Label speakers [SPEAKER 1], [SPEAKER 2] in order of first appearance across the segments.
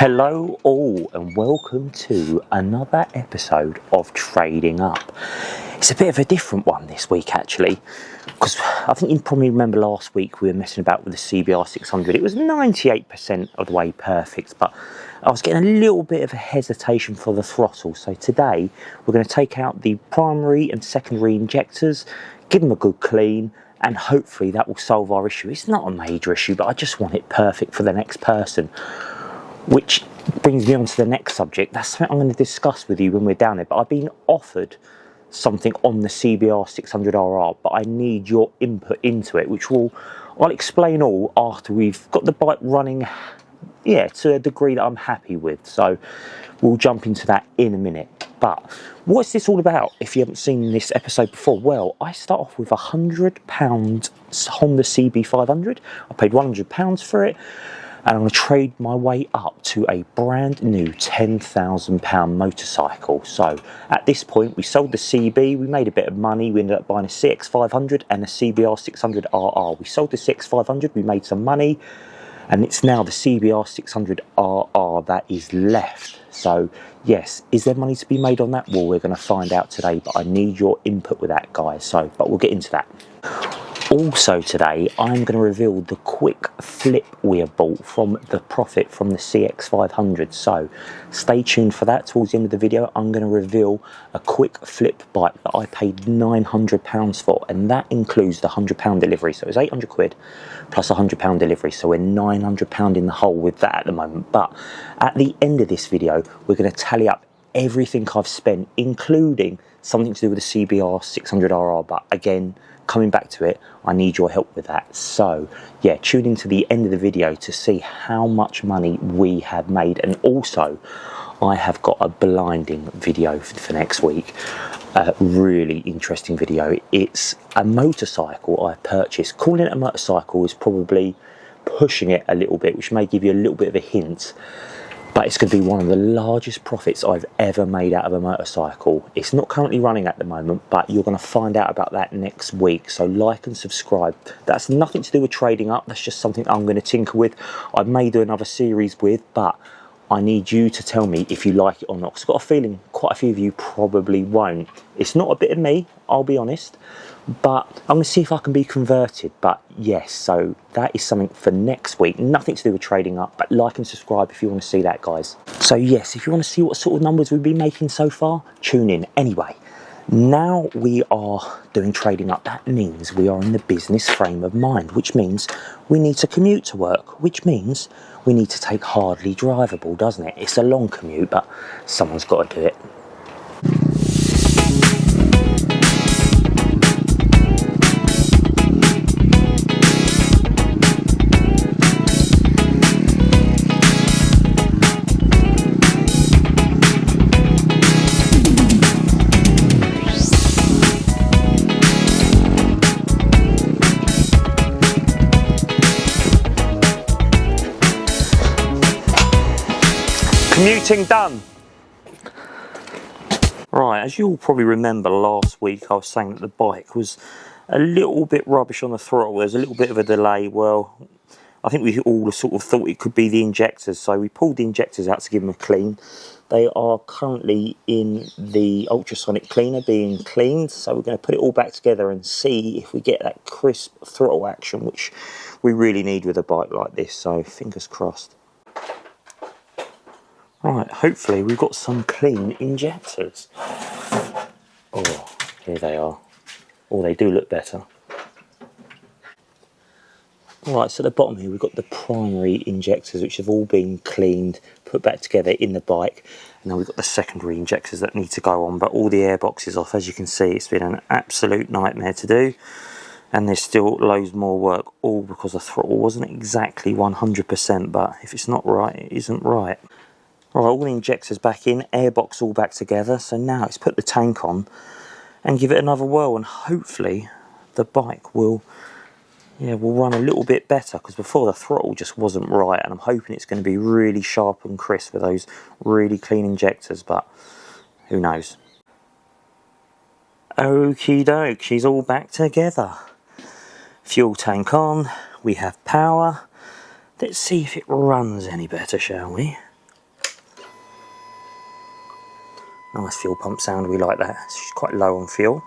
[SPEAKER 1] Hello all and welcome to another episode of Trading Up. It's a bit of a different one this week actually, because I think you probably remember last week we were messing about with the CBR600. It was 98% of the way perfect, but I was getting a little bit of a hesitation for the throttle. So today we're going to take out the primary and secondary injectors, give them a good clean, and hopefully that will solve our issue. It's not a major issue, but I just want it perfect for the next person. Which brings me on to the next subject. That's something I'm going to discuss with you when we're down there. But I've been offered something on the CBR600RR, but I need your input into it, which I'll explain all after we've got the bike running, to a degree that I'm happy with. So we'll jump into that in a minute. But what's this all about if you haven't seen this episode before? Well, I start off with a £100 Honda CB500. I paid £100 for it. And I'm going to trade my way up to a brand new £10,000 motorcycle. So at this point, we sold the CB, we made a bit of money, we ended up buying a CX500 and a CBR600RR. We sold the CX500, we made some money, and it's now the CBR600RR that is left. So yes, is there money to be made on that? Well, we're going to find out today, but I need your input with that, guys. But we'll get into that. Also today, I'm going to reveal the quick flip we have bought from the profit from the CX500. So stay tuned for that. Towards the end of the video, I'm going to reveal a quick flip bike that I paid £900 for. And that includes the £100 delivery. So it's 800 quid plus a £100 delivery. So we're £900 in the hole with that at the moment. But at the end of this video, we're going to tally up everything I've spent, including something to do with the CBR600RR. But again, coming back to it, I need your help with that. So yeah, tune in to the end of the video to see how much money we have made. And also, I have got a blinding video for next week. A really interesting video. It's a motorcycle I purchased. Calling it a motorcycle is probably pushing it a little bit, which may give you a little bit of a hint. But it's going to be one of the largest profits I've ever made out of a motorcycle. It's not currently running at the moment, but you're going to find out about that next week. So like and subscribe. That's nothing to do with trading up. That's just something I'm going to tinker with. I may do another series with, but I need you to tell me if you like it or not. Because I've got a feeling quite a few of you probably won't. It's not a bit of me, I'll be honest. But I'm going to see if I can be converted. But yes, so that is something for next week. Nothing to do with trading up, but like and subscribe if you want to see that, guys. So yes, if you want to see what sort of numbers we've been making so far, tune in. Anyway, now we are doing trading up. That means we are in the business frame of mind, which means we need to commute to work, which means we need to take hardly drivable, doesn't it? It's a long commute, but someone's got to do it. Commuting done. Right, as you all probably remember last week, I was saying that the bike was a little bit rubbish on the throttle. There's a little bit of a delay. Well, I think we all sort of thought it could be the injectors, so we pulled the injectors out to give them a clean. They are currently in the ultrasonic cleaner being cleaned, so we're going to put it all back together and see if we get that crisp throttle action, which we really need with a bike like this, so fingers crossed. Right, hopefully we've got some clean injectors. Oh, here they are. Oh, they do look better. Right, so at the bottom here we've got the primary injectors, which have all been cleaned, put back together in the bike. And then we've got the secondary injectors that need to go on, but all the air boxes off. As you can see, it's been an absolute nightmare to do. And there's still loads more work, all because the throttle wasn't exactly 100%, but if it's not right, it isn't right. Right, all the injectors back in, airbox all back together. So now let's put the tank on and give it another whirl, and hopefully the bike will run a little bit better, because before the throttle just wasn't right, and I'm hoping it's going to be really sharp and crisp with those really clean injectors, but who knows. Okie doke, she's all back together. Fuel tank on, we have power. Let's see if it runs any better, shall we? Nice fuel pump sound, we like that. She's quite low on fuel.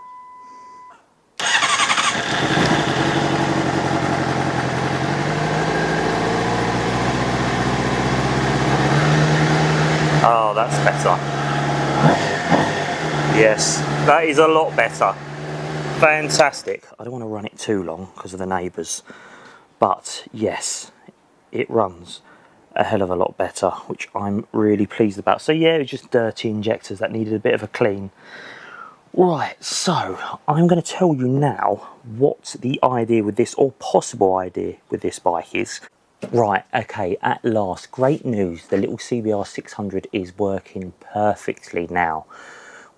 [SPEAKER 1] Oh, that's better. Yes, that is a lot better. Fantastic. I don't want to run it too long because of the neighbours, but yes, it runs a hell of a lot better, which I'm really pleased about. So yeah, it was just dirty injectors that needed a bit of a clean. Right, so I'm going to tell you now what the idea with this, or possible idea with this bike is. Right, okay, at last, great news. The little CBR600 is working perfectly now.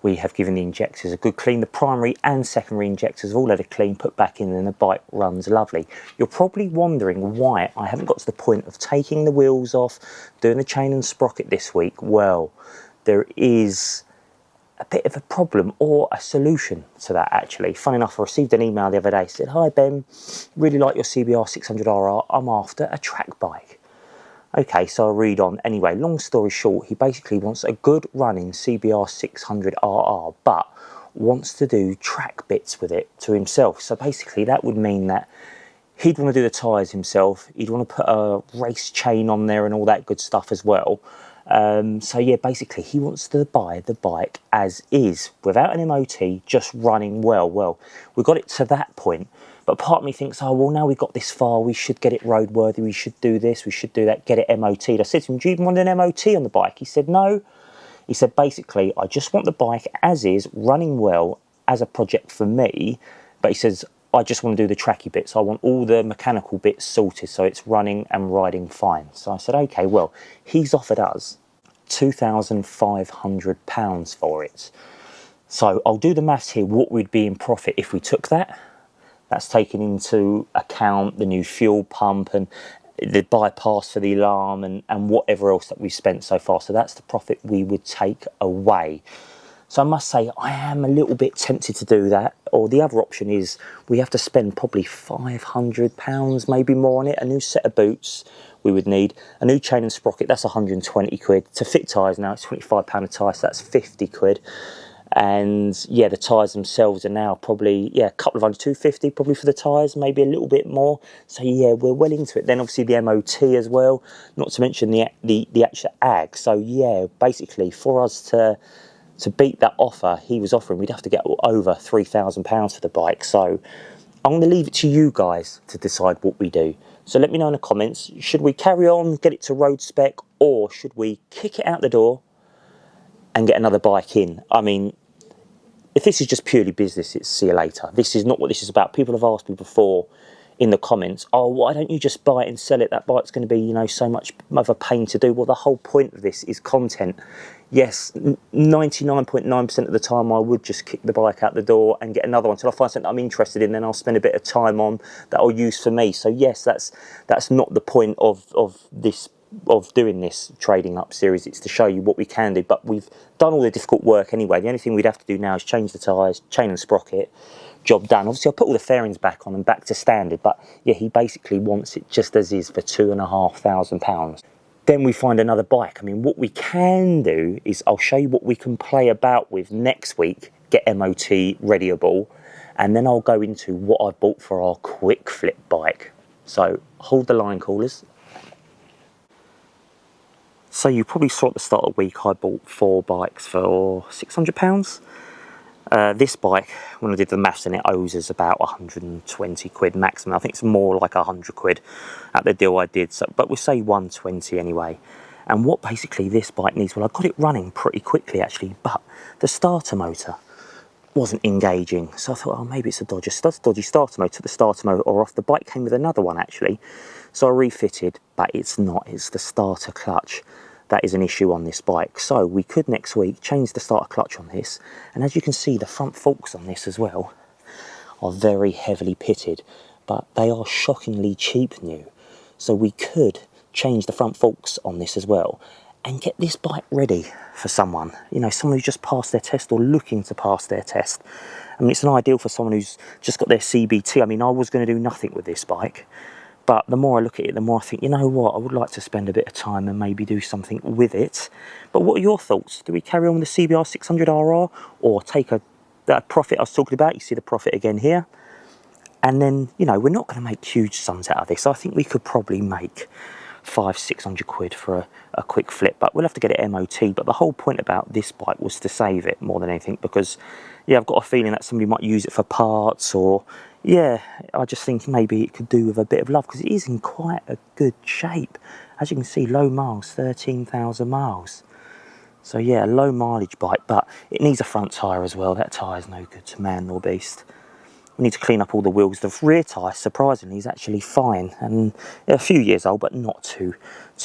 [SPEAKER 1] We have given the injectors a good clean. The primary and secondary injectors have all had a clean, put back in, and the bike runs lovely. You're probably wondering why I haven't got to the point of taking the wheels off, doing the chain and sprocket this week. Well, there is a bit of a problem, or a solution to that actually. Fun enough, I received an email the other day, said, "Hi Ben, really like your CBR600RR, I'm after a track bike." Okay, so I'll read on. Anyway, long story short, he basically wants a good running CBR600RR, but wants to do track bits with it to himself. So basically that would mean that he'd want to do the tyres himself, he'd want to put a race chain on there and all that good stuff as well. So yeah, basically he wants to buy the bike as is, without an MOT, just running well. Well, we got it to that point, but part of me thinks, oh well, now we've got this far, we should get it roadworthy, we should do this, we should do that, get it MOT'd. I said to him, do you even want an MOT on the bike? He said no. He said basically, I just want the bike as is, running well, as a project for me. But he says, I just want to do the tracky bits. I want all the mechanical bits sorted so it's running and riding fine. So I said, okay, well, he's offered us £2,500 for it. So I'll do the maths here, what would be in profit if we took that. That's taken into account the new fuel pump and the bypass for the alarm and whatever else that we've spent so far. So that's the profit we would take away. So I must say, I am a little bit tempted to do that. Or the other option is we have to spend probably £500, maybe more on it. A new set of boots we would need. A new chain and sprocket, that's 120 quid. To fit tyres now, it's £25 a tyre, so that's 50 quid. And yeah, the tyres themselves are now probably, yeah, a couple of hundred, 250 probably for the tyres, maybe a little bit more. So yeah, we're well into it. Then obviously the MOT as well, not to mention the actual ag. So yeah, basically for us to beat that offer he was offering, we'd have to get over £3,000 for the bike. So I'm going to leave it to you guys to decide what we do. So let me know in the comments, should we carry on, get it to road spec, or should we kick it out the door and get another bike in? I mean, if this is just purely business, it's see you later. This is not what this is about. People have asked me before in the comments, oh, why don't you just buy it and sell it? That bike's going to be, you know, so much of a pain to do. Well, the whole point of this is content. Yes, 99.9% of the time I would just kick the bike out the door and get another one until I find something I'm interested in, then I'll spend a bit of time on that I'll use for me. So yes, that's not the point of doing this trading up series. It's to show you what we can do, but we've done all the difficult work anyway. The only thing we'd have to do now is change the tyres, chain and sprocket, job done. Obviously I'll put all the fairings back on and back to standard, but yeah, he basically wants it just as is for £2,500. Then we find another bike. I mean, what we can do is I'll show you what we can play about with next week, get MOT readyable, and then I'll go into what I bought for our quick flip bike. So hold the line, callers. So you probably saw at the start of the week I bought 4 bikes for £600. This bike, when I did the maths in it, owes us about 120 quid maximum. I think it's more like 100 quid at the deal I did, so, but we'll say 120 anyway. And what basically this bike needs, well, I got it running pretty quickly actually, but the starter motor wasn't engaging. So I thought, oh, maybe it's a dodgy starter motor. Took the starter motor off. The bike came with another one actually. So I refitted, but it's not, it's the starter clutch. That is an issue on this bike. So we could next week change the starter clutch on this. And as you can see, the front forks on this as well are very heavily pitted, but they are shockingly cheap new. So we could change the front forks on this as well and get this bike ready for someone, you know, someone who's just passed their test or looking to pass their test. I mean, it's an ideal for someone who's just got their CBT. I mean, I was going to do nothing with this bike, But the more I look at it, the more I think, you know what, I would like to spend a bit of time and maybe do something with it. But what are your thoughts? Do we carry on with the CBR600RR or take that profit I was talking about? You see the profit again here. And then, you know, we're not going to make huge sums out of this. I think we could probably make 500-600 quid for a quick flip, but we'll have to get it MOT. But the whole point about this bike was to save it more than anything, because yeah, I've got a feeling that somebody might use it for parts, or yeah, I just think maybe it could do with a bit of love, because it is in quite a good shape. As you can see, low miles, 13,000 miles. So yeah, a low mileage bike, but it needs a front tyre as well. That tyre's no good to man nor beast. We need to clean up all the wheels. The rear tyre, surprisingly, is actually fine, and a few years old, but not too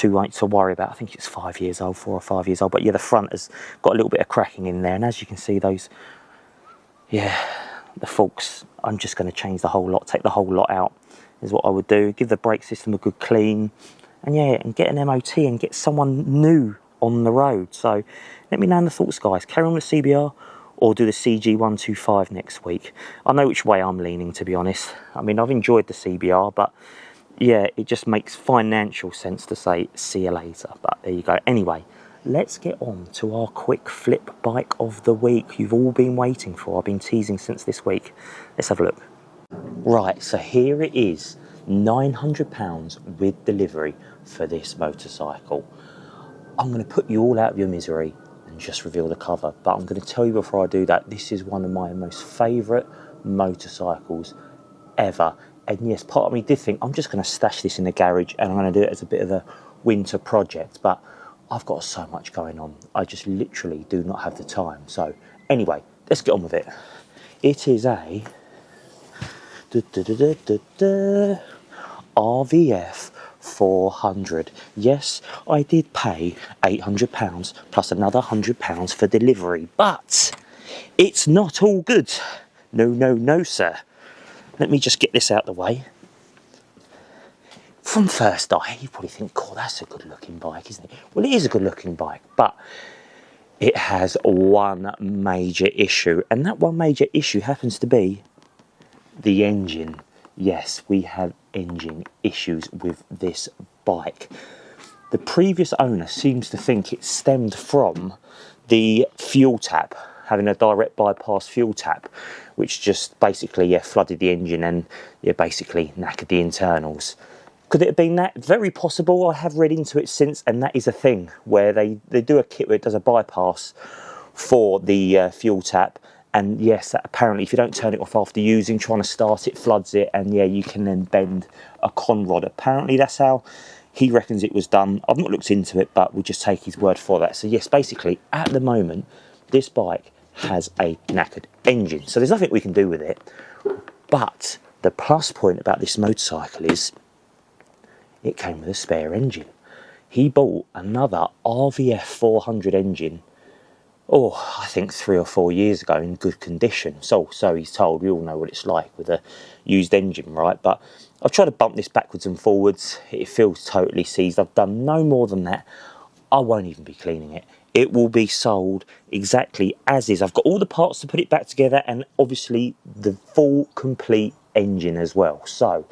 [SPEAKER 1] late to worry about. I think it's 5 years old, 4 or 5 years old. But yeah, the front has got a little bit of cracking in there, and as you can see, those, yeah, the forks. I'm just going to change the whole lot, take the whole lot out, is what I would do. Give the brake system a good clean, and yeah, and get an MOT and get someone new on the road. So let me know in the thoughts, guys. Carry on with CBR, or do the CG125 next week. I know which way I'm leaning, to be honest. I mean, I've enjoyed the CBR, but yeah, it just makes financial sense to say see you later. But there you go. Anyway, let's get on to our quick flip bike of the week you've all been waiting for. I've been teasing since this week. Let's have a look. Right, so here it is, £900 with delivery for this motorcycle. I'm going to put you all out of your misery and just reveal the cover, but I'm going to tell you before I do that, this is one of my most favourite motorcycles ever. And yes, part of me did think I'm just going to stash this in the garage and I'm going to do it as a bit of a winter project, but I've got so much going on, I just literally do not have the time. So anyway, let's get on with it. It is a RVF 400. Yes, I did pay £800 plus another £100 for delivery, but it's not all good. No, no, no, sir. Let me just get this out of the way. From first eye, you probably think, oh, that's a good looking bike, isn't it? Well, it is a good looking bike, but it has one major issue, and that one major issue happens to be the engine. Yes, we have engine issues with this bike. The previous owner seems to think it stemmed from the fuel tap, having a direct bypass fuel tap, which just basically flooded the engine and basically knackered the internals. Could it have been that? Very possible. I have read into it since, and that is a thing where they do a kit where it does a bypass for the fuel tap. And yes, apparently if you don't turn it off after using, trying to start it, floods it, and yeah, you can then bend a con rod. Apparently that's how he reckons it was done. I've not looked into it, but we'll just take his word for that. So yes, basically at the moment, this bike has a knackered engine. So there's nothing we can do with it. But the plus point about this motorcycle is it came with a spare engine. He bought another RVF 400 engine, I think 3 or 4 years ago, in good condition. So he's told. We all know what it's like with a used engine, right? But I've tried to bump this backwards and forwards. It feels totally seized. I've done no more than that. I won't even be cleaning it. It will be sold exactly as is. I've got all the parts to put it back together, and obviously the full complete engine as well. So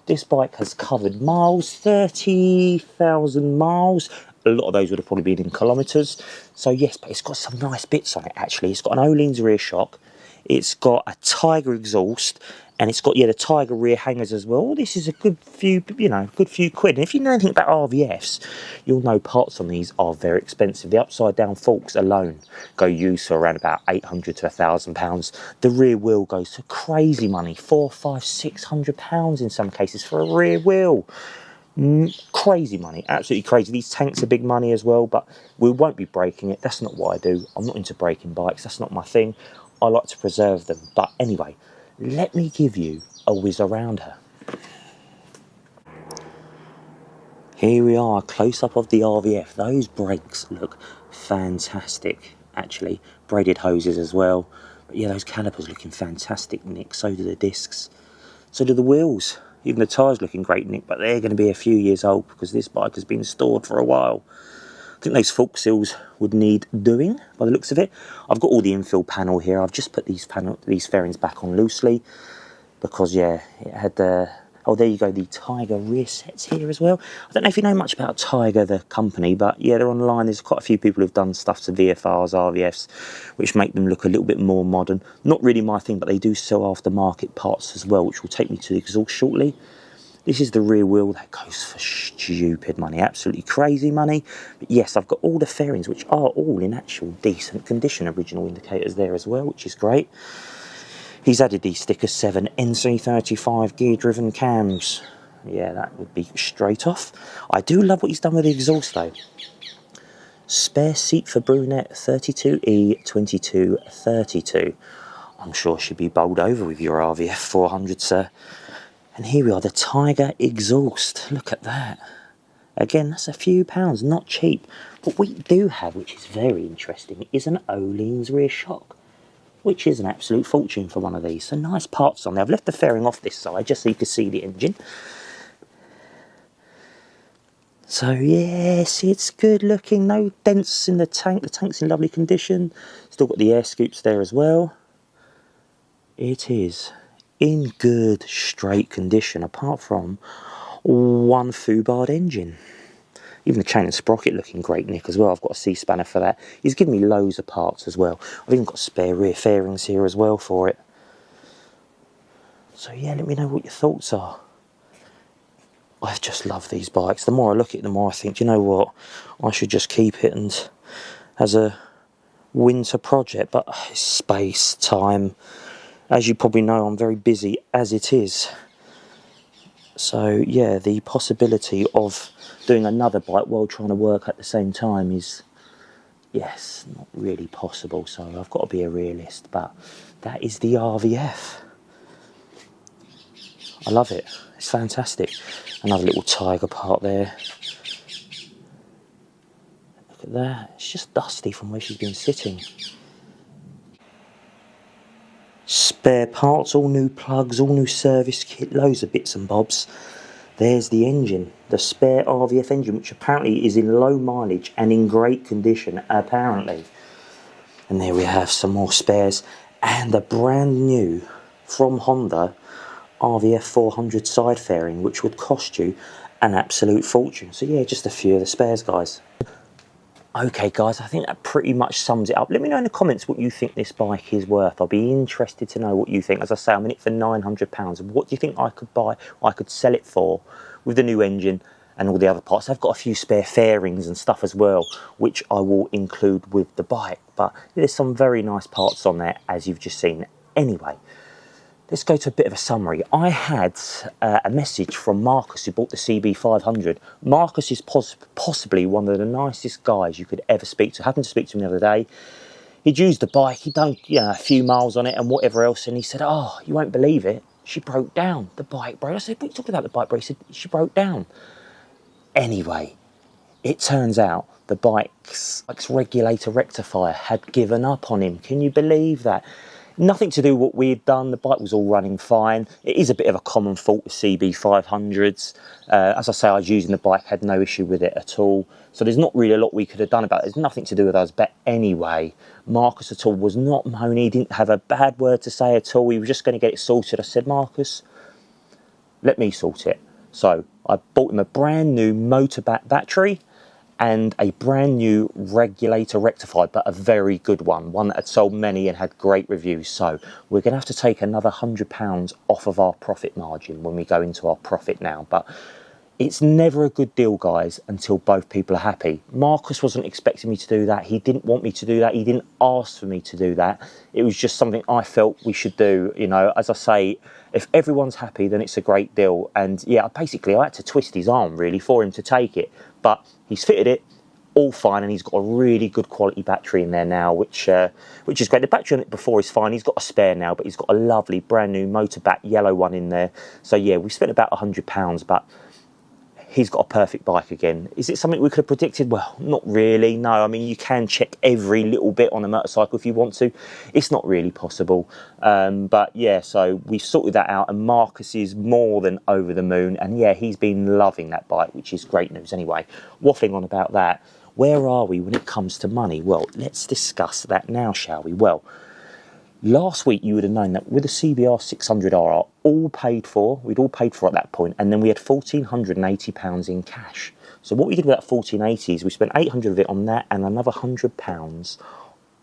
[SPEAKER 1] this bike has covered miles, 30,000 miles. A lot of those would have probably been in kilometres. So yes, but it's got some nice bits on it actually. It's got an Öhlins rear shock. It's got a Tiger exhaust, and it's got the Tiger rear hangers as well. This is a good few, good few quid. And if you know anything about RVFs, you'll know parts on these are very expensive. The upside down forks alone go used for around about £800 to £1,000. The rear wheel goes to crazy money, £400, £500, £600 in some cases for a rear wheel. Crazy money, absolutely crazy. These tanks are big money as well, but we won't be breaking it. That's not what I do. I'm not into breaking bikes. That's not my thing. I like to preserve them. But anyway, let me give you a whiz around her. Here we are, a close-up of the RVF. Those brakes look fantastic, actually. Braided hoses as well. But yeah, those calipers looking fantastic, Nick. So do the discs. So do the wheels. Even the tyres looking great, Nick, but they're going to be a few years old because this bike has been stored for a while. I think those fork seals would need doing by the looks of it. I've got all the infill panel here. I've just put these fairings back on loosely because, yeah, it had... I Oh, there you go, the Tiger rear sets here as well. I don't know if you know much about Tiger, the company, but yeah, they're online. There's quite a few people who've done stuff to VFRs, RVFs, which make them look a little bit more modern. Not really my thing, but they do sell aftermarket parts as well, which will take me to the exhaust shortly. This is the rear wheel that goes for stupid money, absolutely crazy money. But yes, I've got all the fairings, which are all in actual decent condition. Original indicators there as well, which is great. He's added these stickers, 7 NC35 gear-driven cams. Yeah, that would be straight off. I do love what he's done with the exhaust though. Spare seat for brunette, 32E2232. I'm sure she'd be bowled over with your RVF 400, sir. And here we are, the Tiger exhaust. Look at that. Again, that's a few pounds, not cheap. What we do have, which is very interesting, is an Öhlins rear shock, which is an absolute fortune for one of these. So nice parts on there. I've left the fairing off this side just so you can see the engine. So yes, it's good looking. No dents in the tank. The tank's in lovely condition. Still got the air scoops there as well. It is in good straight condition, apart from one foobarred engine. Even the chain and sprocket looking great, Nick, as well. I've got a C-spanner for that. He's given me loads of parts as well. I've even got spare rear fairings here as well for it. So yeah, let me know what your thoughts are. I just love these bikes. The more I look at it, the more I think, you know what, I should just keep it and as a winter project. But it's space, time. As you probably know, I'm very busy as it is. So yeah, the possibility of doing another bike while trying to work at the same time is, yes, not really possible. So I've got to be a realist, but that is the RVF. I love it. It's fantastic. Another little Tiger part there. Look at that. It's just dusty from where she's been sitting. Spare parts, all new plugs, all new service kit, loads of bits and bobs. There's the engine, the spare RVF engine, which apparently is in low mileage and in great condition, apparently. And there we have some more spares and a brand new, from Honda, RVF 400 side fairing, which would cost you an absolute fortune. So yeah, just a few of the spares, guys. Okay guys, I think that pretty much sums it up. Let me know in the comments what you think this bike is worth. I'll be interested to know what you think. As I say, I'm in it for £900. What do you think I could buy, I could sell it for with the new engine and all the other parts? I've got a few spare fairings and stuff as well, which I will include with the bike. But there's some very nice parts on there, as you've just seen. Anyway, let's go to a bit of a summary. I had a message from Marcus, who bought the CB500. Marcus is possibly one of the nicest guys you could ever speak to. I happened to speak to him the other day. He'd used the bike, he'd done a few miles on it and whatever else, and he said, oh, you won't believe it, she broke down. The bike broke. I said, what are you talking about, the bike broke? He said, she broke down. Anyway, it turns out the bike's regulator rectifier had given up on him. Can you believe that? Nothing to do with what we had done. The bike was all running fine. It is a bit of a common fault with CB500s. As I say, I was using the bike, had no issue with it at all. So there's not really a lot we could have done about it. There's nothing to do with us. But anyway, Marcus at all was not moaning. He didn't have a bad word to say at all. He was just going to get it sorted. I said, Marcus, let me sort it. So I bought him a brand new motor battery and a brand new regulator rectifier, but a very good one that had sold many and had great reviews. So we're going to have to take another £100 off of our profit margin when we go into our profit now. But it's never a good deal, guys, until both people are happy. Marcus wasn't expecting me to do that. He didn't want me to do that. He didn't ask for me to do that. It was just something I felt we should do. You know, as I say, if everyone's happy, then it's a great deal. And yeah, basically I had to twist his arm really for him to take it. But he's fitted it all fine, and he's got a really good quality battery in there now, which is great. The battery on it before is fine. He's got a spare now, but he's got a lovely brand new Motorbat yellow one in there. So yeah, we spent about £100, but he's got a perfect bike again. Is it something we could have predicted? Well, not really, no. I mean, you can check every little bit on a motorcycle if you want to. It's not really possible. But yeah, so we've sorted that out, and Marcus is more than over the moon. And yeah, he's been loving that bike, which is great news. Anyway, waffling on about that, where are we when it comes to money? Well, let's discuss that now, shall we? Well, Last week you would have known that with the CBR600RR, we'd all paid for at that point, and then we had £1,480 in cash. So what we did with that 1480 is we spent 800 of it on that and another £100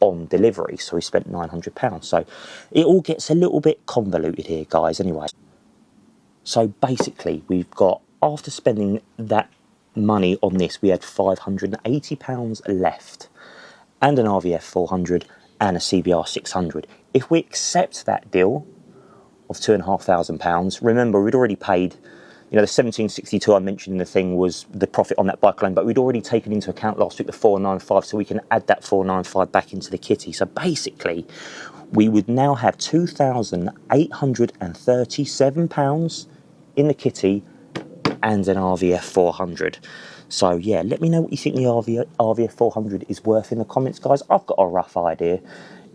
[SPEAKER 1] on delivery, so we spent £900. So it all gets a little bit convoluted here, guys, anyway. So basically we've got, after spending that money on this, we had £580 left, and an RVF 400 and a CBR 600. If we accept that deal of £2,500, remember we'd already paid, you know, the 1762 I mentioned in the thing was the profit on that bike alone, but we'd already taken into account last week the 495, so we can add that 495 back into the kitty. So basically we would now have £2,837 in the kitty and an RVF 400. So yeah, let me know what you think the RVF 400 is worth in the comments, guys. I've got a rough idea.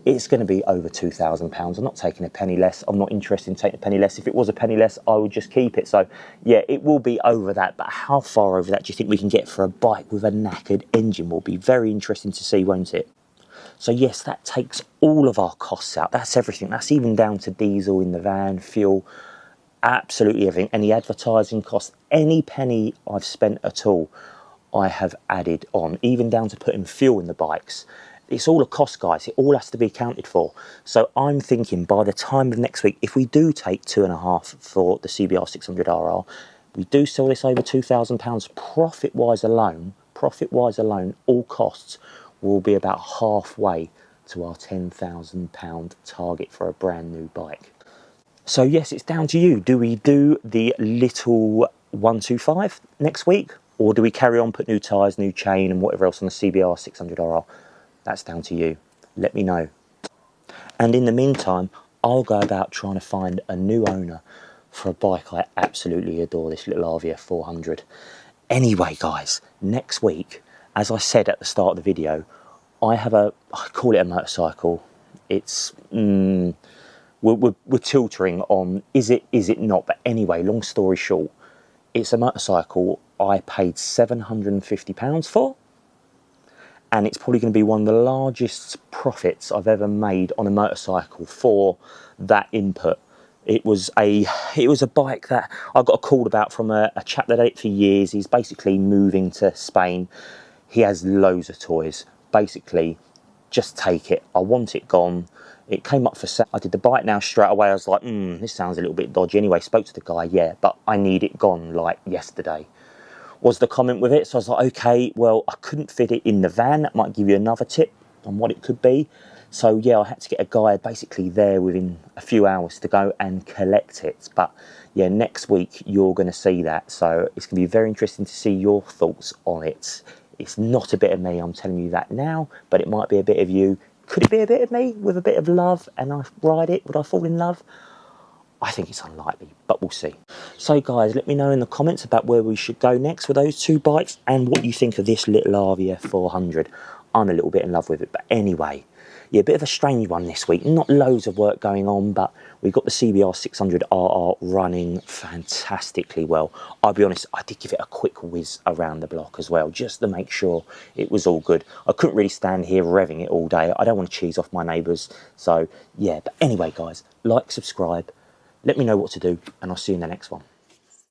[SPEAKER 1] It's going to be over £2,000. I'm not taking a penny less. I'm not interested in taking a penny less. If it was a penny less, I would just keep it. So yeah, it will be over that. But how far over that do you think we can get for a bike with a knackered engine? Will be very interesting to see, won't it? So yes, that takes all of our costs out. That's everything. That's even down to diesel in the van, fuel, absolutely everything. Any advertising costs, any penny I've spent at all, I have added on, even down to putting fuel in the bikes. It's all a cost, guys. It all has to be accounted for. So I'm thinking by the time of next week, if we do take 2.5 for the CBR600RR, we do sell this over £2,000, profit-wise alone, all costs will be about halfway to our £10,000 target for a brand new bike. So yes, it's down to you. Do we do the little 125 next week, or do we carry on, put new tyres, new chain and whatever else on the CBR600RR? That's down to you. Let me know. And in the meantime, I'll go about trying to find a new owner for a bike I absolutely adore, this little RVF 400. Anyway, guys, next week, as I said at the start of the video, I call it a motorcycle. It's, we're tiltering on, is it not? But anyway, long story short, it's a motorcycle I paid £750 for. And it's probably going to be one of the largest profits I've ever made on a motorcycle for that input. It was a bike that I got a call about from a chap that had it for years. He's basically moving to Spain. He has loads of toys. Basically, just take it. I want it gone. It came up for sale. I did the bike now straight away. I was like, this sounds a little bit dodgy. Anyway, spoke to the guy, yeah, but I need it gone like yesterday, was the comment with it. So I was like, okay, well, I couldn't fit it in the van. That might give you another tip on what it could be. So yeah, I had to get a guy basically there within a few hours to go and collect it. But yeah, next week you're going to see that. So it's going to be very interesting to see your thoughts on it. It's not a bit of me, I'm telling you that now, but it might be a bit of you. Could it be a bit of me with a bit of love and I ride it? Would I fall in love? I think it's unlikely, but we'll see. So guys, let me know in the comments about where we should go next with those two bikes and what you think of this little RVF 400. I'm a little bit in love with it, but anyway, yeah, a bit of a strange one this week. Not loads of work going on, but we've got the CBR600RR running fantastically well. I'll be honest, I did give it a quick whiz around the block as well, just to make sure it was all good. I couldn't really stand here revving it all day. I don't want to cheese off my neighbours. So yeah, but anyway, guys, like, subscribe. Let me know what to do, and I'll see you in the next one.